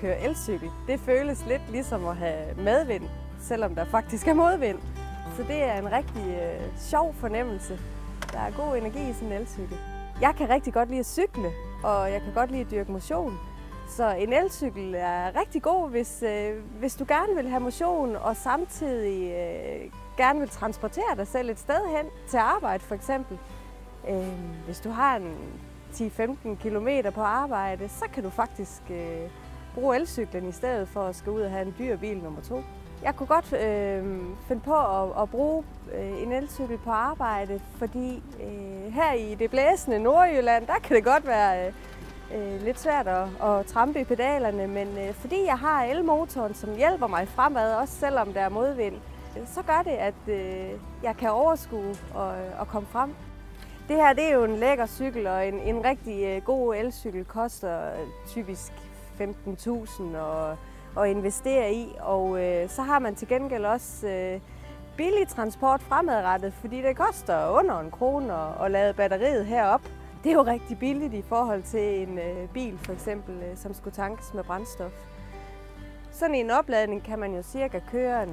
køre elcykel, det føles lidt ligesom at have medvind, selvom der faktisk er modvind. Så det er en rigtig sjov fornemmelse. Der er god energi i sådan en elcykel. Jeg kan rigtig godt lide at cykle, og jeg kan godt lide at dyrke motion. Så en elcykel er rigtig god, hvis du gerne vil have motion og samtidig gerne vil transportere dig selv et sted hen til arbejde for eksempel. Hvis du har en 10-15 kilometer på arbejde, så kan du faktisk bruge elcyklen i stedet for at skulle ud og have en dyr bil nummer 2. Jeg kunne godt finde på at bruge en elcykel på arbejde, fordi her i det blæsende Nordjylland, der kan det godt være lidt svært at trampe i pedalerne, men fordi jeg har elmotoren, som hjælper mig fremad, også selvom der er modvind, så gør det, at jeg kan overskue og komme frem. Det her det er jo en lækker cykel, og en rigtig god elcykel koster typisk 15.000 at investere i, og så har man til gengæld også billig transport fremadrettet, fordi det koster under 1 krone at lade batteriet herop. Det er jo rigtig billigt i forhold til en bil for eksempel, som skulle tankes med brændstof. Sådan en opladning kan man jo cirka køre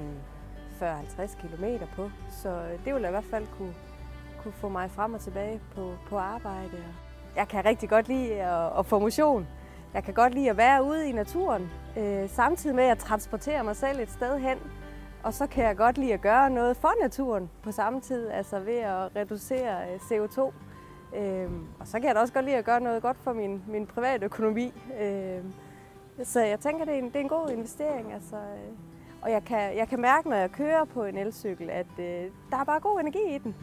40-50 km på, så det vil i hvert fald kunne få mig frem og tilbage på arbejde. Jeg kan rigtig godt lide at få motion. Jeg kan godt lide at være ude i naturen, samtidig med at transportere mig selv et sted hen. Og så kan jeg godt lide at gøre noget for naturen på samme tid, altså ved at reducere CO2. Og så kan jeg da også godt lide at gøre noget godt for min private økonomi. Så jeg tænker, det er en god investering. Altså, og jeg kan mærke, når jeg kører på en elcykel, at der er bare god energi i den.